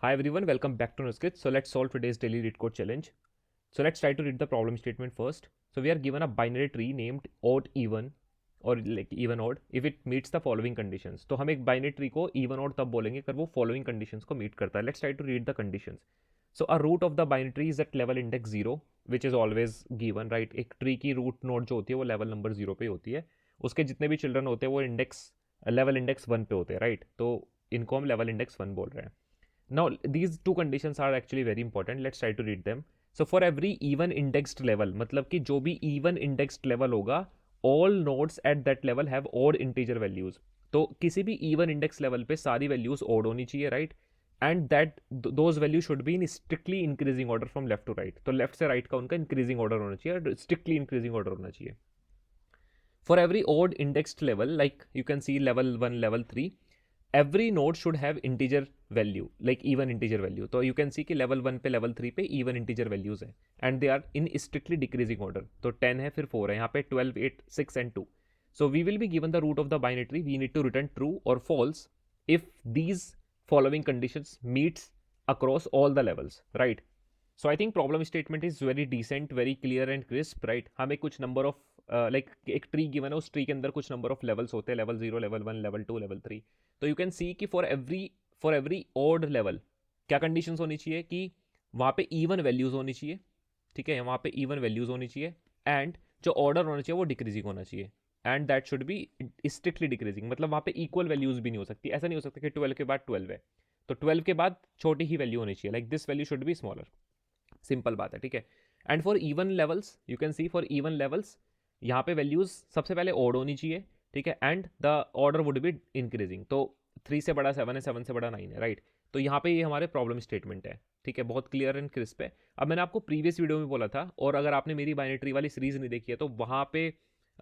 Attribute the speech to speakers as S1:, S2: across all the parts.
S1: Hi everyone, welcome back to Nuskit. So let's solve today's daily read code challenge. So let's try to read the problem statement first. So we are given a binary tree named odd even or like even odd if it meets the following conditions. तो हम एक binary tree को even odd तब बोलेंगे अगर वो following conditions को meet करता है. Let's try to read the conditions. So a root of the binary tree is at level index 0 which is always given, right? एक tree की root node जो होती है वो level number 0 पे होती है. उसके जितने भी children होते हैं वो level index 1 पे होते हैं, right? तो इनको हम level index 1 बोल रहे हैं. Now these two conditions are actually very important. Let's try to read them. So for every even indexed level, मतलब कि जो भी even indexed level होगा, all nodes at that level have odd integer values. तो किसी भी even index level पे सारी values odd होनी चाहिए, right? And that those values should be in strictly increasing order from left to right. तो left से right का उनका increasing order होना चाहिए और strictly increasing order होना चाहिए. For every odd indexed level, like you can see level 1, level 3, every node should have integer value, like even integer value. तो you can see कि level 1 पे level 3 पे even integer values है and they are in strictly decreasing order. तो 10 है फिर 4 है, यहाँ पे 12, 8, 6 and 2. So we will be given the root of the binary tree. We need to return true or false if these following conditions meets across all the levels, right? So I think problem statement is very decent, very clear and crisp, right? हमें कुछ number of like एक tree given है, उस tree के अंदर कुछ number of levels होते हैं, लेवल 0, लेवल 1, लेवल 2, लेवल 3. तो यू कैन सी कि फॉर एवरी ऑड लेवल क्या कंडीशंस होनी चाहिए कि वहाँ पे इवन वैल्यूज होनी चाहिए, ठीक है, वहाँ पे इवन वैल्यूज होनी चाहिए एंड जो ऑर्डर होना चाहिए वो डिक्रीजिंग होना चाहिए and that should B strictly decreasing. मतलब वहाँ पे इक्वल वैल्यूज भी नहीं हो सकती. ऐसा नहीं हो सकता कि 12 के बाद 12 है तो 12 के बाद छोटी ही वैल्यू होनी चाहिए, like this value should be smaller. Simple बात है, ठीक है. And for even levels you can see for even levels यहाँ पे वैल्यूज सबसे पहले ऑड होनी चाहिए, ठीक है, and the order would be increasing. तो 3 से बड़ा 7 है, 7 से बड़ा 9 है, राइट. तो यहाँ पे ये हमारे प्रॉब्लम स्टेटमेंट है, ठीक है, बहुत क्लियर एंड क्रिस्प है. अब मैंने आपको प्रीवियस वीडियो में बोला था और अगर आपने मेरी बाइनरी ट्री वाली सीरीज नहीं देखी है तो वहाँ पे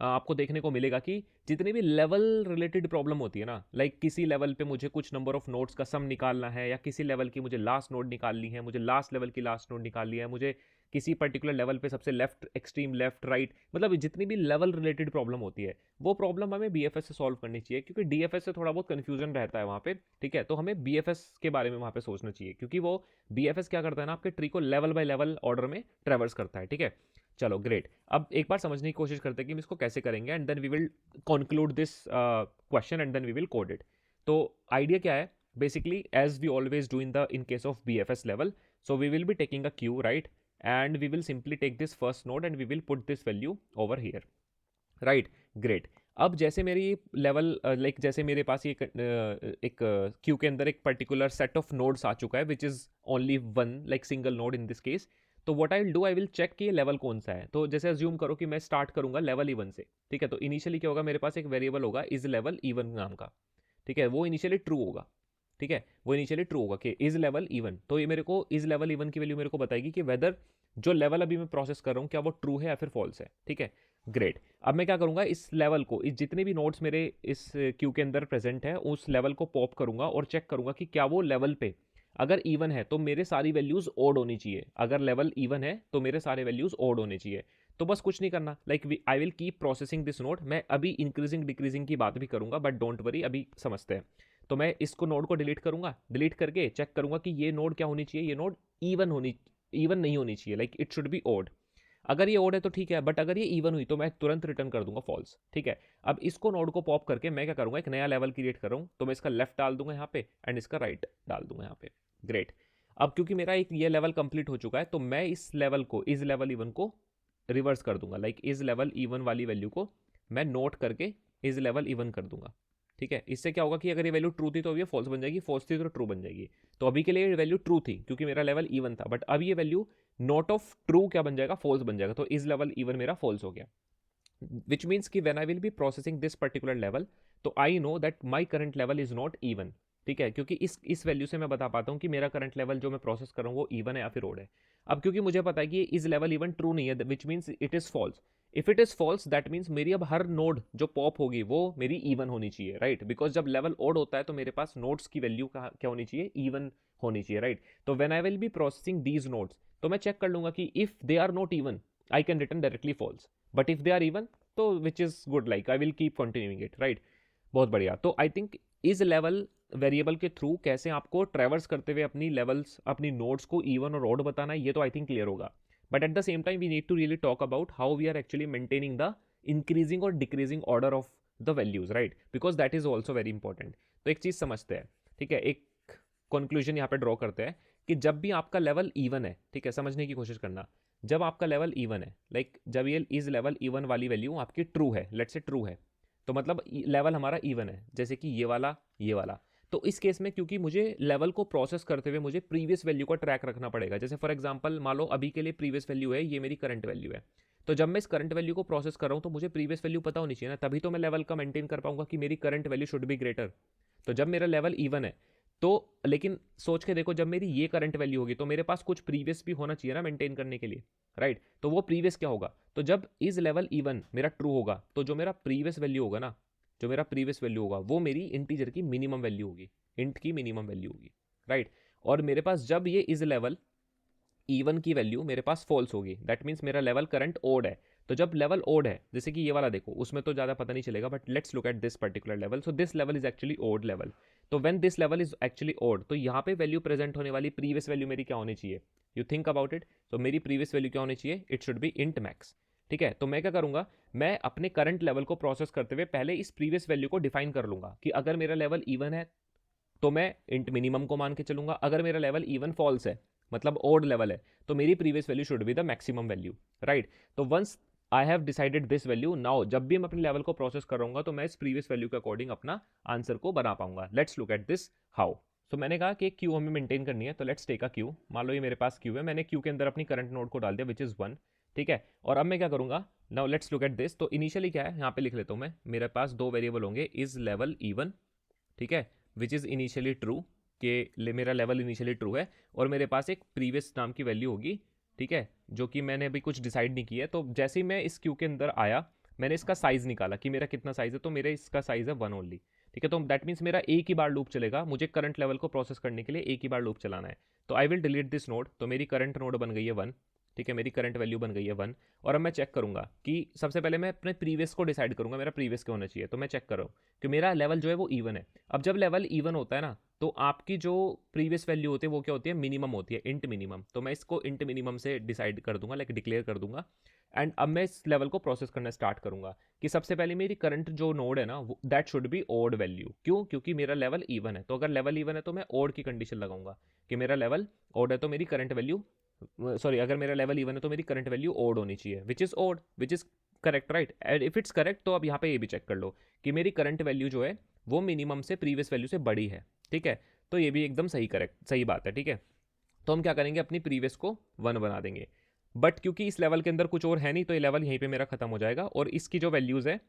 S1: आपको देखने को मिलेगा कि जितनी भी लेवल रिलेटेड प्रॉब्लम होती है ना, लाइक किसी लेवल पे मुझे कुछ नंबर ऑफ नोड्स का सम निकालना है या किसी लेवल की मुझे लास्ट नोड निकालनी है, मुझे लास्ट लेवल की लास्ट नोड निकालनी है, मुझे किसी पर्टिकुलर लेवल पे सबसे लेफ्ट एक्सट्रीम लेफ्ट राइट, मतलब जितनी भी लेवल रिलेटेड प्रॉब्लम होती है वो प्रॉब्लम हमें बीएफएस से सॉल्व करनी चाहिए क्योंकि डीएफएस से थोड़ा बहुत कन्फ्यूजन रहता है वहाँ पे, ठीक है. तो हमें बीएफएस के बारे में वहाँ पे सोचना चाहिए क्योंकि वो बीएफएस क्या करता है ना, आपके ट्री को लेवल बाय लेवल ऑर्डर में ट्रेवर्स करता है, ठीक है. चलो ग्रेट. अब एक बार समझने की कोशिश करते हैं कि हम इसको कैसे करेंगे and then we will conclude this question and then we will code it. तो आइडिया क्या है basically, as we always do in case of BFS level, so we will be taking a queue, right, and we will simply take this first node and we will put this value over here, right. Great. अब जैसे मेरी level like जैसे मेरे पास ये एक Q के अंदर एक पर्टिकुलर सेट ऑफ नोड्स आ चुका है which is only one, like single node in this case. तो what I will do, I will check कि ये लेवल कौन सा है. तो जैसे अज्यूम करो कि मैं स्टार्ट करूंगा लेवल इवन से, ठीक है. तो इनिशियली क्या होगा, मेरे पास एक वेरिएबल होगा इज लेवल इवन नाम का, ठीक है. वो इनिशियली ट्रू होगा, ठीक है, वो इनिशियली ट्रू होगा कि इज लेवल इवन. तो ये मेरे को इज लेवल इवन की वैल्यू मेरे को बताएगी कि वेदर जो लेवल अभी मैं प्रोसेस कर रहा हूँ क्या वो ट्रू है या फिर फॉल्स है, ठीक है. ग्रेट. अब मैं क्या करूंगा, इस लेवल को, इस जितने भी नोड्स मेरे इस क्यू के अंदर प्रेजेंट है उस लेवल को पॉप करूंगा और चेक करूंगा कि क्या वो लेवल पे अगर इवन है तो मेरे सारी वैल्यूज ओड होनी चाहिए, अगर लेवल इवन है तो मेरे सारे वैल्यूज ओड होने चाहिए. तो बस कुछ नहीं करना, like I will keep processing this node. मैं अभी इंक्रीजिंग डिक्रीजिंग की बात भी करूंगा बट डोंट वरी, अभी समझते हैं. तो मैं इसको नोड को डिलीट करूंगा, डिलीट करके चेक करूंगा कि ये नोड क्या होनी चाहिए, ये नोड इवन नहीं होनी चाहिए, like it should be odd. अगर ये ओड है तो ठीक है, बट अगर ये इवन हुई तो मैं तुरंत रिटर्न कर दूंगा फॉल्स, ठीक है. अब इसको नोड को पॉप करके मैं क्या करूंगा, एक नया लेवल क्रिएट कर रहा हूं तो मैं इसका लेफ्ट डाल दूंगा यहाँ पे एंड इसका राइट डाल दूंगा यहाँ पे. ग्रेट. अब क्योंकि मेरा एक ये लेवल कंप्लीट हो चुका है तो मैं इस लेवल को, इस लेवल इवन को रिवर्स कर दूंगा, लाइक इस लेवल इवन वाली वैल्यू को मैं नोट करके इस लेवल इवन कर दूंगा, ठीक है. इससे क्या होगा कि अगर ये वैल्यू ट्रू थी तो ये फॉल्स बन जाएगी, फॉल्स थी तो ट्रू बन जाएगी. तो अभी के लिए ये वैल्यू ट्रू थी क्योंकि मेरा लेवल इवन था, बट अब ये वैल्यू नॉट ऑफ ट्रू क्या बन जाएगा, फॉल्स बन जाएगा. तो इस लेवल इवन मेरा फॉल्स हो गया, विच मीन्स कि when I will be processing this particular level तो I know that my current level is not even, ठीक है, क्योंकि इस वैल्यू से मैं बता पाता हूँ कि मेरा करंट लेवल जो मैं प्रोसेस कर रहा हूँ वो इवन है या फिर ओड है. अब क्योंकि मुझे पता है कि इस लेवल इवन ट्रू नहीं है, which means it is false. If it is false that means मेरी अब हर नोड जो पॉप होगी वो मेरी इवन होनी चाहिए, राइट. बिकॉज जब लेवल ओड होता है तो मेरे पास नोड्स की वैल्यू क्या होनी चाहिए, इवन होनी चाहिए, राइट. तो when I will be processing these nodes तो मैं चेक कर लूंगा कि if they are not even I can return directly false, but if they are even तो which is good, like I will keep continuing it, right. बहुत बढ़िया. तो I think इस लेवल वेरिएबल के थ्रू कैसे आपको ट्रेवर्स करते हुए अपनी लेवल्स, अपनी नोड्स को इवन और ऑड बताना है, ये तो आई थिंक क्लियर होगा. But at the same time we need to really talk about how we are actually maintaining the increasing और decreasing order of the values, right, because that is also very important. तो एक चीज समझते हैं, ठीक है, एक कंक्लूजन यहाँ पे ड्रॉ करते हैं कि जब भी आपका लेवल इवन है, ठीक है, समझने की कोशिश करना, जब आपका लेवल इवन है, लाइक जब ये इज लेवल इवन वाली वैल्यू आपकी ट्रू है, लेट्स से ट्रू है, तो मतलब लेवल हमारा इवन है, जैसे कि ये वाला. तो इस केस में क्योंकि मुझे लेवल को प्रोसेस करते हुए मुझे प्रीवियस वैल्यू का ट्रैक रखना पड़ेगा. जैसे फॉर एग्जांपल मान लो अभी के लिए प्रीवियस वैल्यू है, ये मेरी करंट वैल्यू है, तो जब मैं इस करंट वैल्यू को प्रोसेस कर रहा हूँ तो मुझे प्रीवियस वैल्यू पता होनी चाहिए ना, तभी तो मैं लेवल का मेंटेन कर पाऊंगा कि मेरी current value should be greater. तो जब मेरा लेवल इवन है तो, लेकिन सोच के देखो, जब मेरी ये करंट वैल्यू होगी तो मेरे पास कुछ प्रीवियस भी होना चाहिए ना मेंटेन करने के लिए, राइट. तो वो प्रीवियस क्या होगा, तो जब इज लेवल इवन मेरा ट्रू होगा तो जो मेरा प्रीवियस वैल्यू होगा ना, जो मेरा प्रीवियस वैल्यू होगा वो मेरी इंटीजर की मिनिमम वैल्यू होगी, इंट की मिनिमम वैल्यू होगी, राइट. और मेरे पास जब ये इज लेवल इवन की वैल्यू मेरे पास फॉल्स होगी, दैट मीन्स मेरा लेवल करंट ओड है. तो जब लेवल ओड है, जैसे कि ये वाला देखो, उसमें तो ज़्यादा पता नहीं चलेगा, but let's look at this particular level. So this level is actually odd level. तो when this level is actually odd, तो यहाँ पे वैल्यू प्रेजेंट होने वाली प्रीवियस वैल्यू मेरी क्या होनी चाहिए, यू थिंक अबाउट इट. तो मेरी प्रीवियस वैल्यू क्या होनी चाहिए, it should B int max, ठीक है. तो मैं क्या करूंगा, मैं अपने करंट लेवल को प्रोसेस करते हुए पहले इस प्रीवियस वैल्यू को डिफाइन कर लूंगा कि अगर मेरा लेवल इवन है तो मैं इंट मिनिमम को मान के चलूंगा, अगर मेरा लेवल इवन फॉल्स है मतलब ओड लेवल है तो मेरी previous value should be the maximum value, right. तो once I have decided this value, now जब भी मैं अपने लेवल को प्रोसेस कर रहा हूँ तो मैं इस प्रीवियस वैल्यू के अकॉर्डिंग अपना आंसर को बना पाऊंगा. Let's look at this how. तो मैंने कहा कि क्यू हमें मेंटेन करनी है, तो लेट्स टेक अ क्यू. मान लो ये मेरे पास क्यू है, मैंने क्यू के अंदर अपनी करंट नोड को डाल दिया विच इज 1, ठीक है. और अब मैं क्या करूंगा, now let's look at this. तो इनिशियली क्या है, यहाँ पे लिख लेता हूँ मैं, मेरे पास दो वेरिएबल होंगे, इज लेवल इवन, ठीक है, विच इज इनिशियली ट्रू, कि मेरा लेवल इनिशियली ट्रू है, और मेरे पास एक प्रीवियस नाम की वैल्यू होगी, ठीक है, जो कि मैंने अभी कुछ डिसाइड नहीं किया है. तो जैसे ही मैं इस क्यू के अंदर आया, मैंने इसका साइज निकाला कि मेरा कितना साइज है, तो मेरे इसका साइज है 1 ओनली, ठीक है. तो दैट मीन्स मेरा एक ही बार लूप चलेगा, मुझे करंट लेवल को प्रोसेस करने के लिए एक ही बार लूप चलाना है. तो I will delete this node. तो मेरी करंट नोड बन गई है 1, ठीक है, मेरी करंट वैल्यू बन गई है 1. और अब मैं चेक करूंगा कि सबसे पहले मैं अपने प्रीवियस को डिसाइड करूंगा, मेरा प्रीवियस क्या होना चाहिए. तो मैं चेक कर रहा हूँ कि मेरा लेवल जो है वो इवन है. अब जब लेवल इवन होता है ना, तो आपकी जो प्रीवियस वैल्यू होती है वो क्या होती है, मिनिमम होती है, इंट मिनिमम. तो मैं इसको इंट मिनिमम से डिसाइड कर दूंगा, लाइक डिक्लेयर कर दूंगा. एंड अब मैं इस लेवल को प्रोसेस करना स्टार्ट करूंगा कि सबसे पहले मेरी करंट जो नोड है ना, that should be odd value. क्यों, क्योंकि मेरा लेवल इवन है. तो अगर लेवल इवन है तो मैं ओड की कंडीशन लगाऊंगा कि मेरा लेवल ओड है तो मेरी करंट वैल्यू, सॉरी, अगर मेरा लेवल इवन है तो मेरी करंट वैल्यू ओड होनी चाहिए, which is odd, which is correct, right. And if it's correct तो अब यहाँ पे ये भी चेक कर लो कि मेरी करंट वैल्यू जो है वो मिनिमम से प्रीवियस वैल्यू से बड़ी है, ठीक है. तो ये भी एकदम सही करेक्ट, सही बात है, ठीक है. तो हम क्या करेंगे, अपनी प्रीवियस को 1 बना देंगे. बट क्योंकि इस लेवल के अंदर कुछ और है नहीं, तो ये लेवल यहीं पे मेरा खत्म हो जाएगा, और इसकी जो वैल्यूज़ है,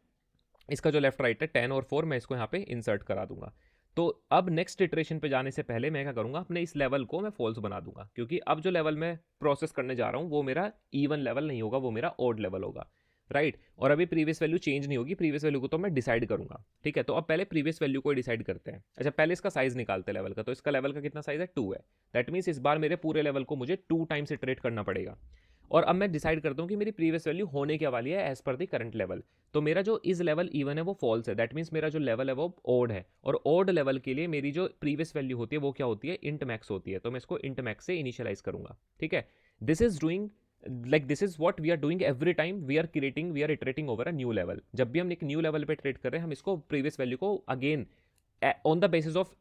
S1: इसका जो लेफ्ट राइट है 10 और 4, मैं इसको यहाँ पे इंसर्ट करा दूंगा. तो अब नेक्स्ट इटरेशन पे जाने से पहले मैं क्या करूँगा, अपने इस लेवल को मैं फॉल्स बना दूंगा, क्योंकि अब जो लेवल मैं प्रोसेस करने जा रहा हूँ वो मेरा इवन लेवल नहीं होगा, वो मेरा ओड लेवल होगा, राइट. और अभी प्रीवियस वैल्यू चेंज नहीं होगी, प्रीवियस वैल्यू को तो मैं डिसाइड करूंगा, ठीक है. तो अब पहले प्रीवियस वैल्यू को डिसाइड करते हैं. अच्छा, पहले इसका साइज निकालते हैं लेवल का. तो इसका लेवल का कितना साइज है, 2 है. दैट मीन्स इस बार मेरे पूरे लेवल को मुझे 2 टाइम्स इटरेट करना पड़ेगा. और अब मैं डिसाइड करता हूँ कि मेरी प्रीवियस वैल्यू होने क्या वाली है as per the current level. तो मेरा जो इज लेवल इवन है वो फॉल्स है, दैट मीन्स मेरा जो लेवल है वो ओड है. और ओड लेवल के लिए मेरी जो प्रीवियस वैल्यू होती है वो क्या होती है, इंट मैक्स होती है. तो मैं इसको इंट मैक्स से इनिशियलाइज करूंगा, ठीक है. This is doing, like this is what we are doing every time we are iterating over a new level. जब भी हम एक न्यू लेवल पे इटरेट कर रहे हैं, हम इसको प्रीवियस वैल्यू को again on the basis of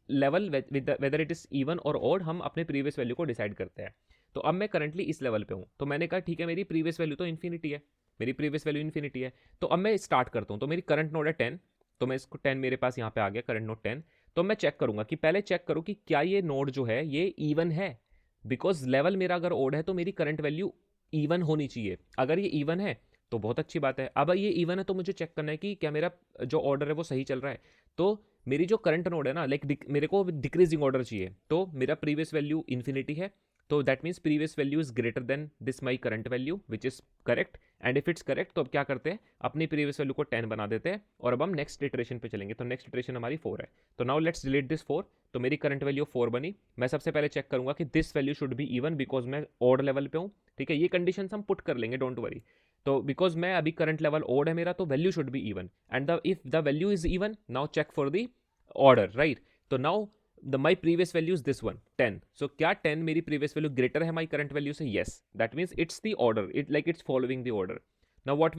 S1: level whether it is even और ऑड, हम अपने प्रीवियस वैल्यू को डिसाइड करते हैं. तो अब मैं करंटली इस लेवल पे हूँ, तो मैंने कहा ठीक है, मेरी प्रीवियस वैल्यू तो इन्फिनिटी है, मेरी प्रीवियस वैल्यू इन्फिनिटी है. तो अब मैं स्टार्ट करता हूँ. तो मेरी करंट नोड है 10, तो मैं इसको 10 मेरे पास यहाँ पे आ गया, करंट नोड 10. तो मैं चेक करूंगा कि पहले चेक करूँ कि क्या ये नोड जो है ये इवन है, बिकॉज लेवल मेरा अगर ओड है तो मेरी करंट वैल्यू इवन होनी चाहिए. अगर ये इवन है तो बहुत अच्छी बात है. अब ये इवन है तो मुझे चेक करना है कि क्या मेरा जो ऑर्डर है वो सही चल रहा है. तो मेरी जो करंट नोड है ना, लाइक मेरे को डिक्रीजिंग ऑर्डर चाहिए, तो मेरा प्रीवियस वैल्यू इन्फिनिटी है, तो that means previous value is greater than this my current value which is correct. And if it's correct तो अब क्या करते हैं, अपनी प्रीवियस वैल्यू को 10 बना देते हैं, और अब हम नेक्स्ट इटरेशन पे चलेंगे. तो नेक्स्ट इटरेशन हमारी 4 है. तो नाउ लेट्स डिलीट दिस 4. तो मेरी करंट वैल्यू 4 बनी. मैं सबसे पहले चेक करूंगा कि this value should be even, because मैं ऑड लेवल पे हूँ, ठीक है. ये कंडीशन हम पुट कर लेंगे, डोंट वरी. तो बिकॉज मैं अभी करंट लेवल ओड है मेरा, तो value should be even. And if the value is even, now check for the order, right? तो now the my previous value is this one 10. So क्या 10 मेरी previous value greater है my current value से? Yes, that means it's the order, it's following the order. Now what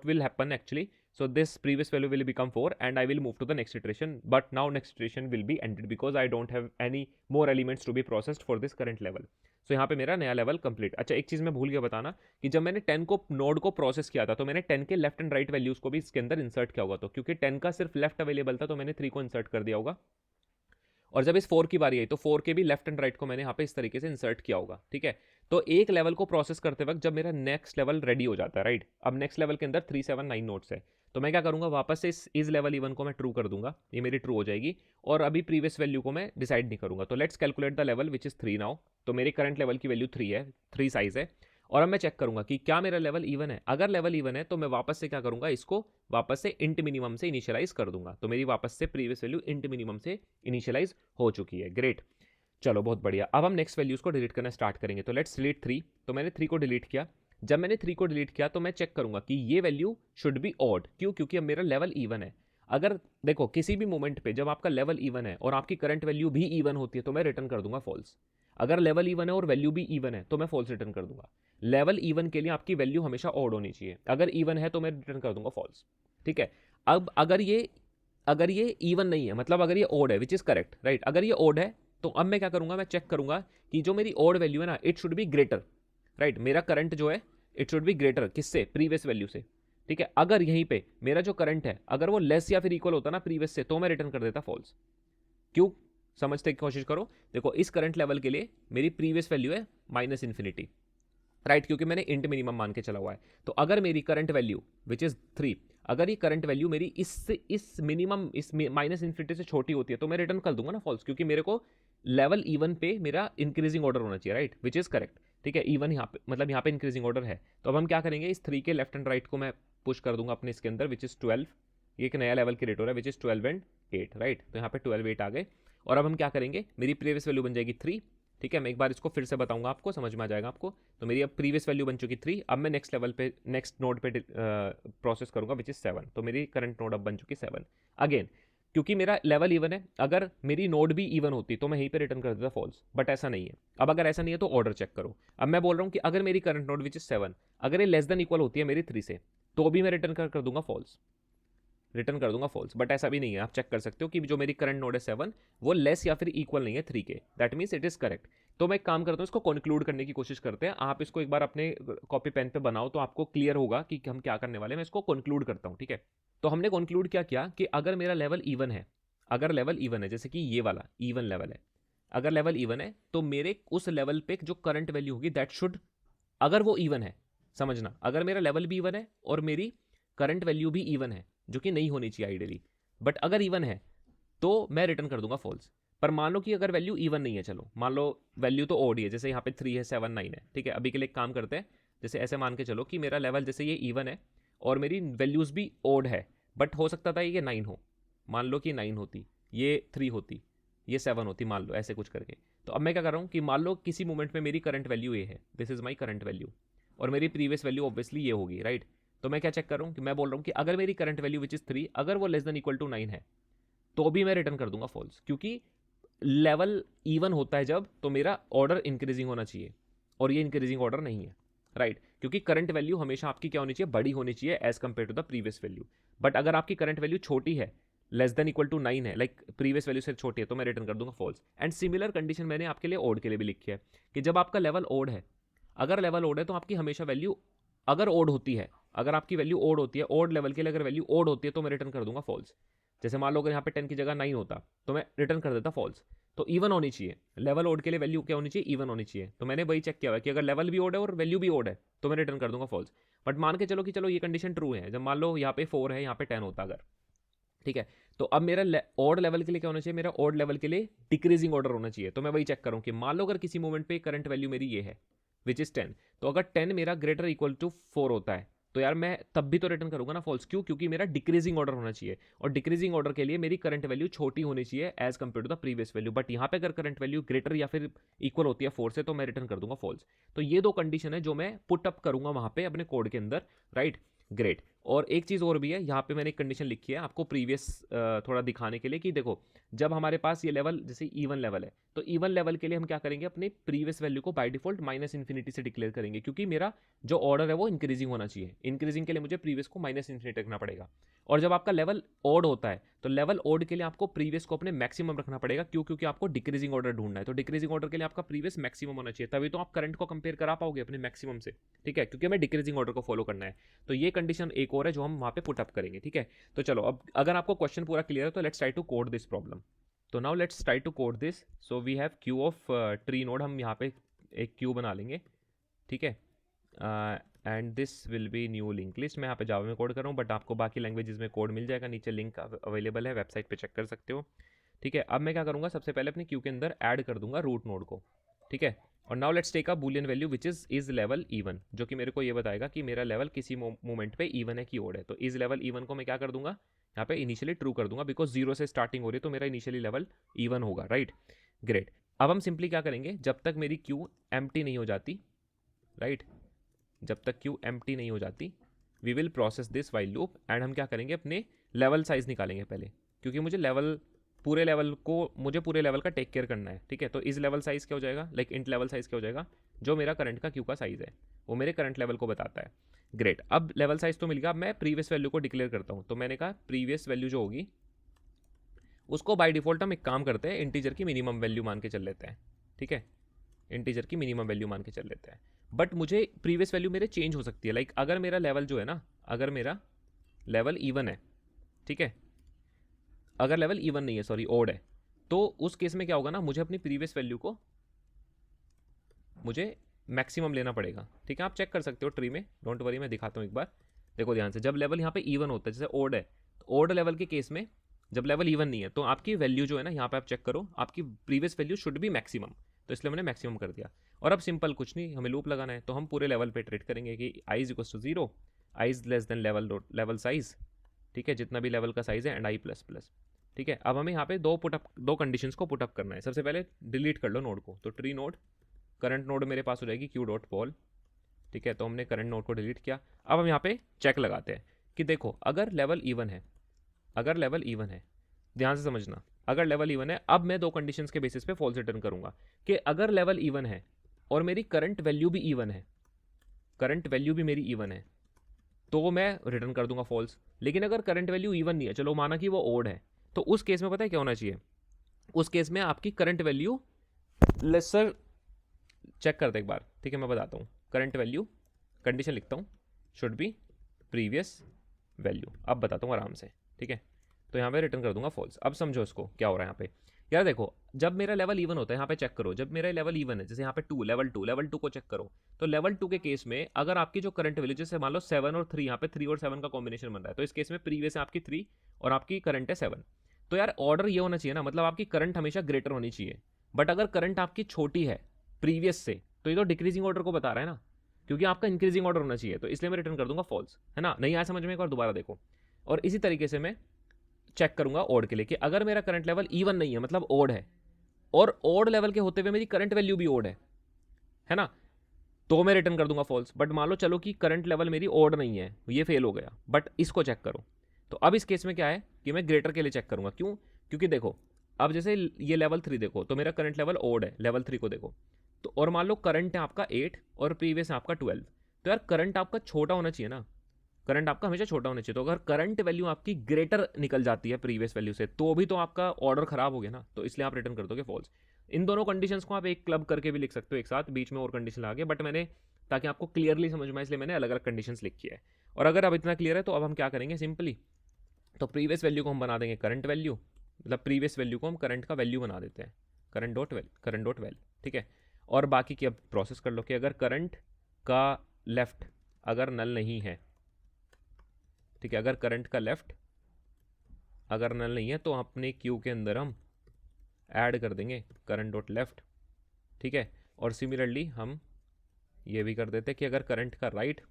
S1: will happen actually? So this previous value will become 4 and I will move to the next iteration, but now next iteration will be ended because I don't have any more elements to be processed for this current level. So यहाँ पे मेरा नया level complete. अच्छा, एक चीज़ मैं भूल गया बताना कि जब मैंने 10 को नोड को प्रोसेस किया था तो मैंने 10 के लेफ्ट एंड राइट वैल्यूज़ को भी इसके अंदर इंसर्ट किया होगा. तो क्योंकि 10 का सिर्फ लेफ्ट अवेलेबल था तो मैंने 3 को इंसर्ट कर दिया होगा. और जब इस 4 की बारी आई तो 4 के भी लेफ्ट एंड राइट को मैंने यहाँ पे इस तरीके से इंसर्ट किया होगा. ठीक है, तो एक लेवल को प्रोसेस करते वक्त जब मेरा नेक्स्ट लेवल रेडी हो जाता है, राइट, अब नेक्स्ट लेवल के अंदर 3, 7, 9 नोड्स है, तो मैं क्या करूंगा, वापस से इस लेवल इवन को मैं ट्रू कर दूंगा, ये मेरी ट्रू हो जाएगी, और अभी प्रीवियस वैल्यू को मैं डिसाइड नहीं करूंगा. तो let's calculate the level which is 3 now. तो मेरे करंट लेवल की वैल्यू 3 है, 3 साइज है, और अब मैं चेक करूंगा कि क्या मेरा लेवल इवन है. अगर लेवल इवन है तो मैं वापस से क्या करूंगा, इसको वापस से इंट मिनिमम से इनिशियलाइज कर दूंगा. तो मेरी वापस से प्रीवियस वैल्यू इंट मिनिमम से इनिशियलाइज हो चुकी है. ग्रेट, चलो बहुत बढ़िया. अब हम नेक्स्ट वैल्यूज को डिलीट करना स्टार्ट करेंगे. तो लेट्स डिलीट 3. तो मैंने 3 को डिलीट किया. जब मैंने 3 को डिलीट किया तो मैं चेक करूंगा कि ये वैल्यू शुड बी ऑड. क्यों? क्योंकि अब मेरा लेवल इवन है. अगर देखो किसी भी मोमेंट पे जब आपका लेवल इवन है और आपकी करंट वैल्यू भी इवन होती है तो मैं रिटर्न कर दूंगा फॉल्स. अगर लेवल इवन है और वैल्यू भी इवन है तो मैं फॉल्स रिटर्न कर दूंगा. लेवल इवन के लिए आपकी वैल्यू हमेशा ऑड होनी चाहिए. अगर इवन है तो मैं रिटर्न कर दूंगा फॉल्स. ठीक है, अब अगर ये इवन नहीं है, मतलब अगर ये ऑड है, विच इज करेक्ट, राइट, अगर ये ऑड है तो अब मैं क्या करूंगा, मैं चेक करूंगा कि जो मेरी ऑड वैल्यू है ना, it should be greater, right. मेरा करंट जो है इट शुड बी ग्रेटर किससे? प्रीवियस वैल्यू से. ठीक है, अगर यहीं पे मेरा जो करंट है अगर वो लेस या फिर इक्वल होता ना प्रीवियस से तो मैं रिटर्न कर देता फॉल्स. क्यों? समझने की कोशिश करो. देखो इस करंट लेवल के लिए मेरी प्रीवियस वैल्यू है माइनस इन्फिनिटी, राइट, क्योंकि मैंने इंट मिनिमम मान के चला हुआ है. तो अगर मेरी करंट वैल्यू विच इज 3, अगर ये करंट वैल्यू मेरी इस मिनिमम इस माइनस इन्फिनिटी से छोटी होती है तो मैं रिटर्न कर दूंगा ना फॉल्स, क्योंकि मेरे को लेवल इवन पे मेरा इंक्रीजिंग ऑर्डर होना चाहिए, राइट, विच इज करेक्ट. ठीक है, इवन यहाँ पे मतलब यहाँ पे इंक्रीजिंग ऑर्डर है. तो अब हम क्या करेंगे, इस 3 के लेफ्ट एंड राइट को मैं पुश कर दूंगा अपने इसके अंदर, विच इज 12. ये एक नया लेवल क्रिएट हो रहा है विच इज 12 एंड 8, राइट. तो यहाँ पे 12, 8 आ गए. और अब हम क्या करेंगे, मेरी प्रीवियस वैल्यू बन जाएगी 3. ठीक है, मैं एक बार इसको फिर से बताऊंगा, आपको समझ में आ जाएगा आपको. तो मेरी अब प्रीवियस वैल्यू बन चुकी 3. अब मैं नेक्स्ट लेवल पे नेक्स्ट नोड पे प्रोसेस करूंगा विच इज 7. तो मेरी करंट नोड अब बन चुकी 7. अगेन क्योंकि मेरा लेवल इवन है, अगर मेरी नोड भी इवन होती तो मैं यहीं पे रिटर्न कर देता फॉल्स, बट ऐसा नहीं है. अब अगर ऐसा नहीं है तो ऑर्डर चेक करो. अब मैं बोल रहा हूँ कि अगर मेरी करंट नोड विच इज 7 अगर ये लेस देन इक्वल होती है मेरी 3 से तो भी मैं रिटर्न कर दूंगा फॉल्स, रिटर्न कर दूंगा फॉल्स. बट ऐसा भी नहीं है, आप चेक कर सकते हो कि जो मेरी करंट नोड है 7 वो लेस या फिर इक्वल नहीं है 3 के. That means it is correct. तो मैं एक काम करता हूँ, इसको कंक्लूड करने की कोशिश करते हैं. आप इसको एक बार अपने कॉपी पेन पे बनाओ तो आपको क्लियर होगा कि हम क्या करने वाले हैं. मैं इसको कंक्लूड करता हूँ. ठीक है, तो हमने कंक्लूड क्या किया कि अगर मेरा लेवल इवन है, अगर लेवल इवन है जैसे कि ये वाला इवन लेवल है, अगर लेवल इवन है तो मेरे उस लेवल पे जो करंट वैल्यू होगी दैट शुड, अगर वो इवन है, समझना, अगर मेरा लेवल भी इवन है और मेरी करंट वैल्यू भी इवन है, जो कि नहीं होनी चाहिए आइडियली, बट अगर इवन है तो मैं रिटर्न कर दूंगा फॉल्स. पर मान लो कि अगर वैल्यू इवन नहीं है, चलो मान लो वैल्यू तो ओड ही है, जैसे यहाँ पे 3 है, 7, 9 है. ठीक है, अभी के लिए एक काम करते हैं, जैसे ऐसे मान के चलो कि मेरा लेवल जैसे ये इवन है और मेरी वैल्यूज भी ओड है, बट हो सकता था ये 9 हो. मान लो कि 9 होती, ये 3 होती, ये 7 होती, मान लो ऐसे कुछ करके. तो अब मैं क्या कर रहा हूँ कि मान लो किसी मोमेंट में मेरी करंट वैल्यू ये है, this is my current value, और मेरी प्रीवियस वैल्यू ऑब्वियसली ये होगी, राइट. तो मैं क्या चेक कर रहा हूँ कि मैं बोल रहा हूँ कि अगर मेरी करंट वैल्यू विच इज 3 अगर वो लेस देन इक्वल टू 9 है तो भी मैं रिटर्न कर दूंगा फॉल्स, क्योंकि लेवल इवन होता है जब तो मेरा ऑर्डर इंक्रीजिंग होना चाहिए और ये इंक्रीजिंग ऑर्डर नहीं है, राइट. क्योंकि करंट वैल्यू हमेशा आपकी क्या होनी चाहिए, बड़ी होनी चाहिए as compare to the previous value. But अगर आपकी करंट वैल्यू छोटी है, लेस देन इक्वल टू 9 है, लाइक प्रीवियस वैल्यू से छोटी है, तो मैं रिटर्न कर दूंगा फॉल्स. एंड सिमिलर कंडीशन मैंने आपके लिए ओड के लिए भी लिखी है कि जब आपका लेवल ओड है, अगर लेवल ओड है तो आपकी हमेशा वैल्यू अगर ओड होती है, अगर आपकी वैल्यू ओड होती है, ओड लेवल के लिए अगर वैल्यू ओड होती है तो मैं रिटर्न कर दूंगा फॉल्स. जैसे मान लो अगर यहाँ पे 10 की जगह 9 होता तो मैं रिटर्न कर देता फॉल्स. तो इवन होनी चाहिए, लेवल ओड के लिए वैल्यू क्या होनी चाहिए, इवन होनी चाहिए. तो मैंने वही चेक किया हुआ कि अगर लेवल भी ओड है और वैल्यू भी ओड है तो मैं रिटर्न कर दूंगा फॉल्स. बट मान के चलो कि चलो ये कंडीशन ट्रू है, जब मान लो यहाँ पे 4 है, यहाँ पे 10 होता अगर, ठीक है, तो अब मेरा ऑड लेवल के लिए क्या होना चाहिए, मेरा ऑड लेवल के लिए डिक्रीजिंग ऑर्डर होना चाहिए. तो मैं वही चेक करूँ कि मान लो अगर किसी मोमेंट पे करंट वैल्यू मेरी ये है विच इज 10, तो अगर 10 मेरा ग्रेटर इक्वल टू 4 होता है तो यार मैं तब भी तो रिटर्न करूंगा ना फॉल्स. क्यों? क्योंकि मेरा डिक्रीजिंग ऑर्डर होना चाहिए, और डिक्रीजिंग ऑर्डर के लिए मेरी करंट वैल्यू छोटी होनी चाहिए as compare to the previous value. But यहाँ पे अगर करंट वैल्यू ग्रेटर या फिर इक्वल होती है 4 से तो मैं रिटर्न कर दूंगा फॉल्स. तो ये दो कंडीशन है जो मैं पुट अप करूंगा वहां पे अपने कोड के अंदर, राइट. ग्रेट. और एक चीज़ और भी है, यहाँ पे मैंने एक कंडीशन लिखी है आपको प्रीवियस थोड़ा दिखाने के लिए कि देखो जब हमारे पास ये लेवल जैसे इवन लेवल है तो इवन लेवल के लिए हम क्या करेंगे, अपने प्रीवियस वैल्यू को बाय डिफॉल्ट माइनस इन्फिनिटी से डिक्लेयर करेंगे, क्योंकि मेरा जो ऑर्डर है वो इंक्रीजिंग होना चाहिए। इंक्रीजिंग के लिए मुझे प्रीवियस को माइनस इन्फिनिटी रखना पड़ेगा। और जब आपका लेवल ऑड होता है तो लेवल ऑड के लिए आपको प्रीवियस को अपने मैक्सिमम रखना पड़ेगा। क्यों? क्योंकि आपको डिक्रीजिंग ऑर्डर ढूंढना है, तो डिक्रीजिंग ऑर्डर के लिए आपका प्रीवियस मैक्सिमम होना चाहिए, तभी तो आप करंट को कंपेयर करा पाओगे अपने मैक्सिमम से। ठीक है, क्योंकि हमें डिक्रीजिंग ऑर्डर को फॉलो करना है। तो ये कंडीशन एक और है जो हम वहाँ पे पुट अप करेंगे। ठीक है, तो चलो अब अगर आपको क्वेश्चन पूरा क्लियर है तो let's try to code this problem. तो now let's try to code this. So we have queue of tree node, हम यहाँ पे एक क्यू बना लेंगे। ठीक है, and this will be new link list. मैं यहाँ पे जावा में कोड कर रहा हूँ, बट आपको बाकी लैंग्वेजेस में कोड मिल जाएगा, नीचे लिंक अवेलेबल है, वेबसाइट पे चेक कर सकते हो। ठीक है, अब मैं क्या करूँगा, सबसे पहले अपने क्यू के अंदर ऐड कर दूंगा रूट नोड को। ठीक है, और now let's take a boolean value which is level even, जो कि मेरे को ये बताएगा कि मेरा लेवल किसी मोमेंट पे इवन है कि ओड है। तो इज लेवल इवन को मैं क्या कर दूंगा, यहाँ पे इनिशियली ट्रू कर दूंगा, बिकॉज जीरो से स्टार्टिंग हो रही है तो मेरा इनिशियली लेवल इवन होगा। Right, great. अब हम सिंपली क्या करेंगे, जब तक मेरी क्यू एम्प्टी नहीं हो जाती, राइट, जब तक क्यू एम्प्टी नहीं हो जाती, we will process this while loop. एंड हम क्या करेंगे, अपने लेवल साइज निकालेंगे पहले, क्योंकि मुझे पूरे लेवल का टेक केयर करना है। ठीक है, तो इस लेवल साइज क्या हो जाएगा, लाइक इंट लेवल साइज क्या हो जाएगा, जो मेरा करंट का क्यू का साइज है वो मेरे करंट लेवल को बताता है। ग्रेट, अब लेवल साइज तो मिल गया। अब मैं प्रीवियस वैल्यू को डिक्लेयर करता हूँ। तो मैंने कहा प्रीवियस वैल्यू जो होगी उसको बाय डिफॉल्ट हम एक काम करते हैं, इंटीजर की मिनिमम वैल्यू मान के चल लेते हैं। ठीक है, इंटीजर की मिनिमम वैल्यू मान के चल लेते हैं। बट मुझे प्रीवियस वैल्यू मेरे चेंज हो सकती है। लाइक अगर मेरा लेवल जो है ना, अगर मेरा लेवल इवन है, ठीक है, अगर लेवल इवन नहीं है, सॉरी ओड है, तो उस केस में क्या होगा ना, मुझे अपनी प्रीवियस वैल्यू को मुझे मैक्सिमम लेना पड़ेगा। ठीक है, आप चेक कर सकते हो ट्री में, डोंट वरी, मैं दिखाता हूँ एक बार। देखो ध्यान से, जब लेवल यहाँ पे इवन होता है, जैसे ओड है, तो ओड लेवल के केस में जब लेवल इवन नहीं है तो आपकी वैल्यू जो है ना, यहाँ पे आप चेक करो, आपकी previous value should B maximum, तो इसलिए मैंने मैक्सिमम कर दिया। और अब सिंपल कुछ नहीं, हमें लूप लगाना है, तो हम पूरे लेवल पे ट्रेड करेंगे कि i is equal to zero, i is less than level size, ठीक है, जितना भी लेवल का साइज है, एंड आई प्लस प्लस। ठीक है, अब हमें यहाँ पे दो कंडीशंस को पुटअप करना है। सबसे पहले डिलीट कर लो नोड को, तो ट्री नोड करंट नोड मेरे पास हो जाएगी क्यू डॉट पॉल। ठीक है, तो हमने करंट नोड को डिलीट किया। अब हम यहाँ पे चेक लगाते हैं कि देखो अगर लेवल इवन है, अगर लेवल इवन है, ध्यान से समझना, अगर लेवल इवन है, अब मैं दो कंडीशंस के बेसिस पे फॉल्स रिटर्न करूंगा कि अगर लेवल इवन है और मेरी करंट वैल्यू भी इवन है, करंट वैल्यू भी मेरी इवन है, तो मैं रिटर्न कर दूंगा फॉल्स। लेकिन अगर करंट वैल्यू इवन नहीं है, चलो माना कि वो ओड है, तो उस केस में पता है क्या होना चाहिए, उस केस में आपकी करंट वैल्यू लेसर, चेक करते एक बार। ठीक है, मैं बताता हूँ, करंट वैल्यू कंडीशन लिखता हूँ, शुड बी प्रीवियस वैल्यू। अब बताता हूँ आराम से। ठीक है, तो यहाँ पे रिटर्न कर दूंगा फॉल्स। अब समझो इसको क्या हो रहा है यहाँ पे। यार देखो, जब मेरा लेवल इवन होता है, यहाँ पे चेक करो, जब मेरा लेवल इवन है, जैसे यहाँ पे लेवल टू को चेक करो, तो लेवल टू के केस में अगर आपकी जो करंट वैल्यू, जैसे मान लो 7 और 3, यहाँ पे 3 और 7 का कॉम्बिनेशन बन रहा है, तो इस केस में प्रीवियस है आपकी 3 और आपकी करंट है 7, तो यार ऑर्डर ये होना चाहिए ना, मतलब आपकी करंट हमेशा ग्रेटर होनी चाहिए। बट अगर करंट आपकी छोटी है प्रीवियस से, तो ये तो डिक्रीजिंग ऑर्डर को बता रहा है ना, क्योंकि आपका इंक्रीजिंग ऑर्डर होना चाहिए, तो इसलिए मैं रिटर्न कर दूंगा फॉल्स, है ना। नहीं आया समझ में, एक बार दोबारा देखो। और इसी तरीके से मैं चेक करूंगा ओड के लिए कि अगर मेरा करंट लेवल इवन नहीं है, मतलब ओड है, और ओड लेवल के होते हुए मेरी करंट वैल्यू भी ओड है ना, तो मैं रिटर्न कर दूंगा फॉल्स। बट मान लो चलो कि करंट लेवल मेरी ओड नहीं है, ये फेल हो गया, बट इसको चेक करो। तो अब इस केस में क्या है कि मैं ग्रेटर के लिए चेक करूंगा। क्यों? क्योंकि देखो अब जैसे ये लेवल 3 देखो, तो मेरा करंट लेवल ओड है, लेवल 3 को देखो, तो और मान लो करंट है आपका 8 और प्रीवियस है आपका 12, तो यार करंट आपका छोटा होना चाहिए ना, करंट आपका हमेशा छोटा होना चाहिए। तो अगर करंट वैल्यू आपकी ग्रेटर निकल जाती है प्रीवियस वैल्यू से, तो भी तो आपका ऑर्डर खराब हो गया ना, तो इसलिए आप रिटर्न कर दोगे फॉल्स। इन दोनों कंडीशंस को आप एक क्लब करके भी लिख सकते हो एक साथ, बीच में और कंडीशन लगा के, बट मैंने ताकि आपको क्लियरली समझ में, इसलिए मैंने अलग अलग कंडीशंस लिखी है। और अगर अब इतना क्लियर है तो अब हम क्या करेंगे सिंपली, तो प्रीवियस वैल्यू को हम बना देंगे करंट वैल्यू, मतलब प्रीवियस वैल्यू को हम करंट का वैल्यू बना देते हैं, करंट डॉट वेल। ठीक है, और बाकी की अब प्रोसेस कर लो कि अगर करंट का लेफ्ट अगर नल नहीं है, ठीक है, अगर करंट का लेफ्ट अगर नल नहीं है, तो अपने क्यू के अंदर हम ऐड कर देंगे करंट डॉट लेफ्ट। ठीक है, और सिमिलरली हम ये भी कर देते हैं कि अगर करंट का राइट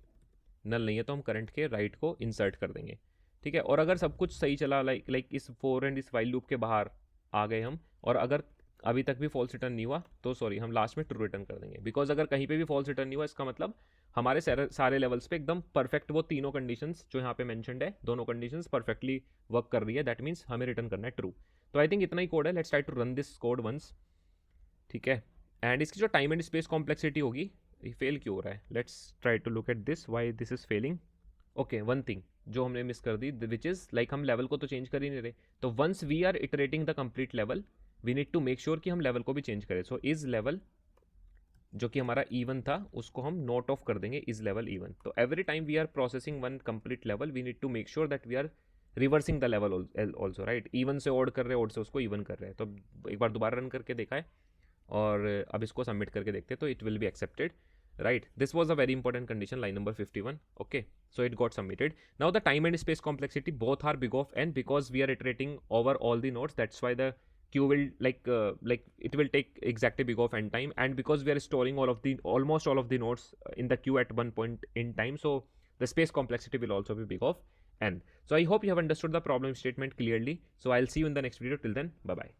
S1: नल नहीं है, तो हम करंट के राइट को इंसर्ट कर देंगे। ठीक है, और अगर सब कुछ सही चला, लाइक इस फोर एंड इस वाइल लूप के बाहर आ गए हम, और अगर अभी तक भी फॉल्स रिटर्न नहीं हुआ तो सॉरी हम लास्ट में ट्रू रिटर्न कर देंगे, बिकॉज अगर कहीं पे भी फॉल्स रिटर्न नहीं हुआ इसका मतलब हमारे सारे लेवल्स पे एकदम परफेक्ट वो तीनों कंडीशंस जो यहाँ पे मेंशनड है, दोनों कंडीशंस परफेक्टली वर्क कर रही है, दैट मीन्स हमें रिटर्न करना है ट्रू। तो आई थिंक इतना ही कोड है, let's try to run this code once, ठीक है। एंड इसकी जो टाइम एंड स्पेस कॉम्प्लेक्सिटी होगी, ये फेल क्यों हो रहा है, let's try to look at this why this is failing. Okay, one thing जो हमने मिस कर दी, विच इज़ लाइक हम लेवल को तो चेंज कर ही नहीं रहे, तो once we are iterating the complete level we need to make sure कि हम लेवल को भी चेंज करें। सो इज लेवल जो कि हमारा इवन था उसको हम नोट ऑफ कर देंगे इज लेवल इवन। तो every time we are processing one complete level we need to make sure that we are reversing the level also, right. Even से ऑड कर रहे हैं, ऑड से उसको इवन कर रहे हैं। तो एक बार दोबारा रन करके देखा है और अब इसको सबमिट करके देखते हैं, तो it will be accepted, right? This was a very important condition, line number 51. Okay, so it got submitted. Now the time and space complexity both are big of n, because we are iterating over all the nodes, that's why the queue will like it will take exactly big of n time, and because we are storing almost all of the nodes in the queue at one point in time, so the space complexity will also be big of n. So I hope you have understood the problem statement clearly. So I'll see you in the next video. Till then, bye bye.